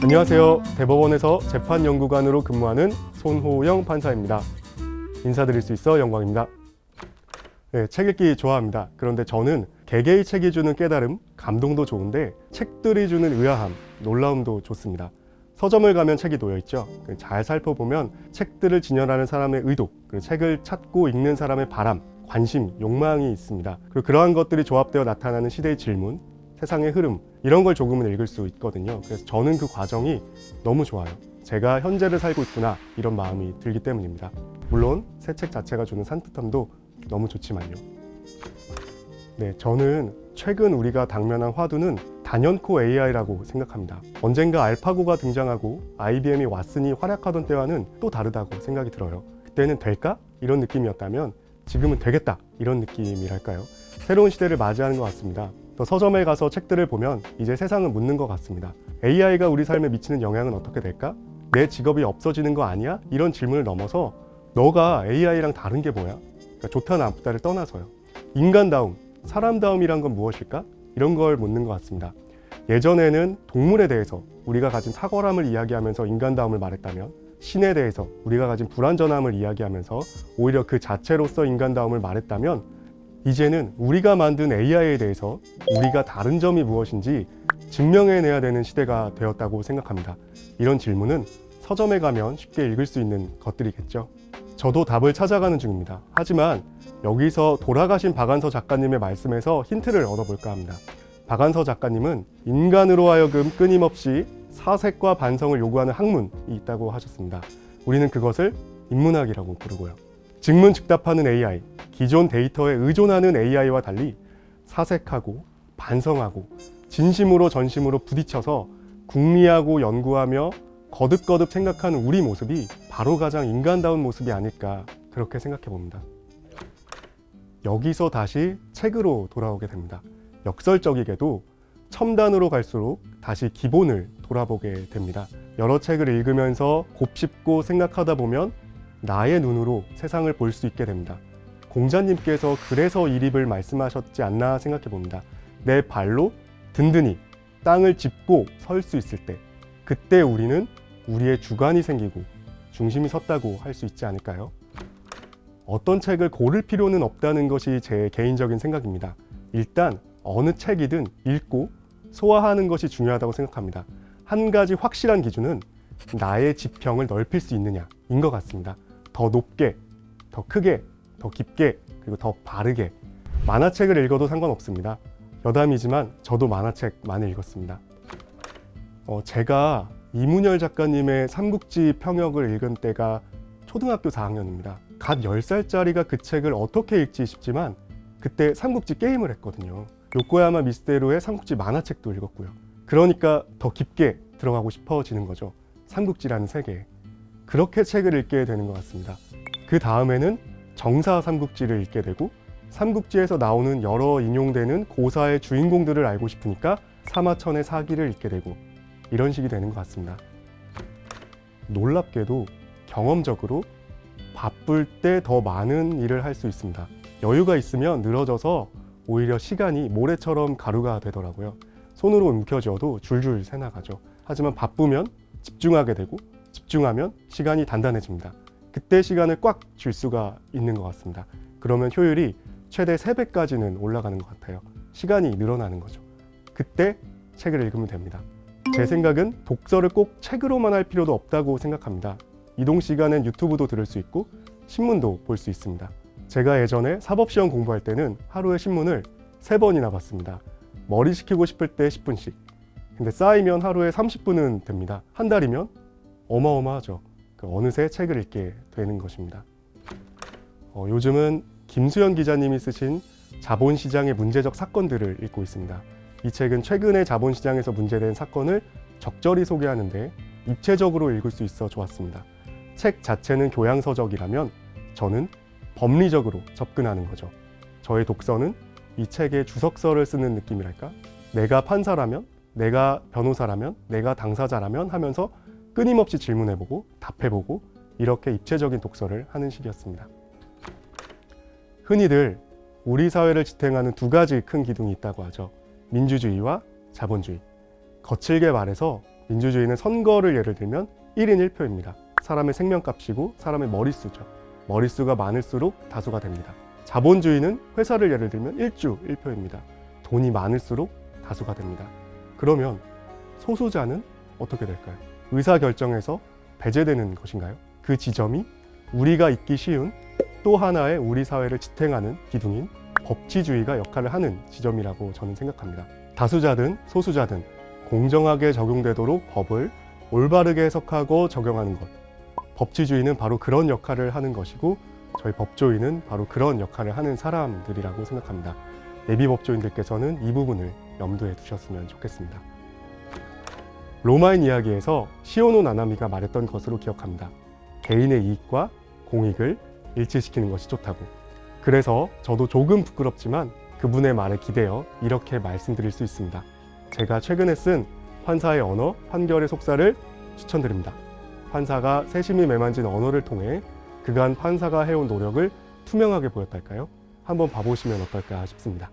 안녕하세요. 대법원에서 재판연구관으로 근무하는 손호영 판사입니다. 인사드릴 수 있어 영광입니다. 네, 책 읽기 좋아합니다. 그런데 저는 개개의 책이 주는 깨달음, 감동도 좋은데 책들이 주는 의아함, 놀라움도 좋습니다. 서점을 가면 책이 놓여있죠. 잘 살펴보면 책들을 진열하는 사람의 의도, 그리고 책을 찾고 읽는 사람의 바람, 관심, 욕망이 있습니다. 그리고 그러한 것들이 조합되어 나타나는 시대의 질문, 세상의 흐름, 이런 걸 조금은 읽을 수 있거든요. 그래서 저는 그 과정이 너무 좋아요. 제가 현재를 살고 있구나, 이런 마음이 들기 때문입니다. 물론 새 책 자체가 주는 산뜻함도 너무 좋지만요. 네, 저는 최근 우리가 당면한 화두는 단연코 AI라고 생각합니다. 언젠가 알파고가 등장하고 IBM이 왔으니 활약하던 때와는 또 다르다고 생각이 들어요. 그때는 될까? 이런 느낌이었다면 지금은 되겠다, 이런 느낌이랄까요? 새로운 시대를 맞이하는 것 같습니다. 또 서점에 가서 책들을 보면 이제 세상은 묻는 것 같습니다. AI가 우리 삶에 미치는 영향은 어떻게 될까? 내 직업이 없어지는 거 아니야? 이런 질문을 넘어서 너가 AI랑 다른 게 뭐야? 그러니까 좋다 나쁘다를 떠나서요. 인간다움, 사람다움이란 건 무엇일까? 이런 걸 묻는 것 같습니다. 예전에는 동물에 대해서 우리가 가진 탁월함을 이야기하면서 인간다움을 말했다면, 신에 대해서 우리가 가진 불완전함을 이야기하면서 오히려 그 자체로서 인간다움을 말했다면, 이제는 우리가 만든 AI에 대해서 우리가 다른 점이 무엇인지 증명해내야 되는 시대가 되었다고 생각합니다. 이런 질문은 서점에 가면 쉽게 읽을 수 있는 것들이겠죠. 저도 답을 찾아가는 중입니다. 하지만 여기서 돌아가신 박안서 작가님의 말씀에서 힌트를 얻어볼까 합니다. 박안서 작가님은 인간으로 하여금 끊임없이 사색과 반성을 요구하는 학문이 있다고 하셨습니다. 우리는 그것을 인문학이라고 부르고요. 즉문즉답하는 AI, 기존 데이터에 의존하는 AI와 달리 사색하고 반성하고 진심으로 전심으로 부딪혀서 궁리하고 연구하며 거듭거듭 생각하는 우리 모습이 바로 가장 인간다운 모습이 아닐까, 그렇게 생각해 봅니다. 여기서 다시 책으로 돌아오게 됩니다. 역설적이게도 첨단으로 갈수록 다시 기본을 돌아보게 됩니다. 여러 책을 읽으면서 곱씹고 생각하다 보면 나의 눈으로 세상을 볼 수 있게 됩니다. 공자님께서 그래서 이 립을 말씀하셨지 않나 생각해 봅니다. 내 발로 든든히 땅을 짚고 설 수 있을 때, 그때 우리는 우리의 주관이 생기고 중심이 섰다고 할 수 있지 않을까요? 어떤 책을 고를 필요는 없다는 것이 제 개인적인 생각입니다. 일단 어느 책이든 읽고 소화하는 것이 중요하다고 생각합니다. 한 가지 확실한 기준은 나의 지평을 넓힐 수 있느냐인 것 같습니다. 더 높게, 더 크게, 더 깊게, 그리고 더 바르게. 만화책을 읽어도 상관없습니다. 여담이지만 저도 만화책 많이 읽었습니다. 제가 이문열 작가님의 삼국지 평역을 읽은 때가 초등학교 4학년입니다. 갓 10살짜리가 그 책을 어떻게 읽지 싶지만 그때 삼국지 게임을 했거든요. 요코야마 미스테로의 삼국지 만화책도 읽었고요. 그러니까 더 깊게 들어가고 싶어지는 거죠. 삼국지라는 세계에. 그렇게 책을 읽게 되는 것 같습니다. 그 다음에는 정사 삼국지를 읽게 되고, 삼국지에서 나오는 여러 인용되는 고사의 주인공들을 알고 싶으니까 사마천의 사기를 읽게 되고, 이런 식이 되는 것 같습니다. 놀랍게도 경험적으로 바쁠 때 더 많은 일을 할 수 있습니다. 여유가 있으면 늘어져서 오히려 시간이 모래처럼 가루가 되더라고요. 손으로 움켜쥐어도 줄줄 새나가죠. 하지만 바쁘면 집중하게 되고, 집중하면 시간이 단단해집니다. 그때 시간을 꽉 쥘 수가 있는 것 같습니다. 그러면 효율이 최대 3배까지는 올라가는 것 같아요. 시간이 늘어나는 거죠. 그때 책을 읽으면 됩니다. 제 생각은 독서를 꼭 책으로만 할 필요도 없다고 생각합니다. 이동 시간엔 유튜브도 들을 수 있고 신문도 볼 수 있습니다. 제가 예전에 사법시험 공부할 때는 하루에 신문을 3번이나 봤습니다. 머리 식히고 싶을 때 10분씩. 근데 쌓이면 하루에 30분은 됩니다. 한 달이면 어마어마하죠. 어느새 책을 읽게 되는 것입니다. 요즘은 김수현 기자님이 쓰신 자본시장의 문제적 사건들을 읽고 있습니다. 이 책은 최근에 자본시장에서 문제된 사건을 적절히 소개하는데 입체적으로 읽을 수 있어 좋았습니다. 책 자체는 교양서적이라면 저는 법리적으로 접근하는 거죠. 저의 독서는 이 책의 주석서를 쓰는 느낌이랄까? 내가 판사라면, 내가 변호사라면, 내가 당사자라면 하면서 끊임없이 질문해보고 답해보고 이렇게 입체적인 독서를 하는 식이었습니다. 흔히들 우리 사회를 지탱하는 2가지 큰 기둥이 있다고 하죠. 민주주의와 자본주의. 거칠게 말해서 민주주의는 선거를 예를 들면 1인 1표입니다. 사람의 생명값이고 사람의 머릿수죠. 머릿수가 많을수록 다수가 됩니다. 자본주의는 회사를 예를 들면 1주 1표입니다. 돈이 많을수록 다수가 됩니다. 그러면 소수자는 어떻게 될까요? 의사결정에서 배제되는 것인가요? 그 지점이 우리가 있기 쉬운 또 하나의 우리 사회를 지탱하는 기둥인 법치주의가 역할을 하는 지점이라고 저는 생각합니다. 다수자든 소수자든 공정하게 적용되도록 법을 올바르게 해석하고 적용하는 것. 법치주의는 바로 그런 역할을 하는 것이고 저희 법조인은 바로 그런 역할을 하는 사람들이라고 생각합니다. 예비 법조인들께서는 이 부분을 염두에 두셨으면 좋겠습니다. 로마인 이야기에서 시오노 나나미가 말했던 것으로 기억합니다. 개인의 이익과 공익을 일치시키는 것이 좋다고. 그래서 저도 조금 부끄럽지만 그분의 말에 기대어 이렇게 말씀드릴 수 있습니다. 제가 최근에 쓴 판사의 언어, 판결의 속사를 추천드립니다. 판사가 세심히 매만진 언어를 통해 그간 판사가 해온 노력을 투명하게 보였달까요? 한번 봐보시면 어떨까 싶습니다.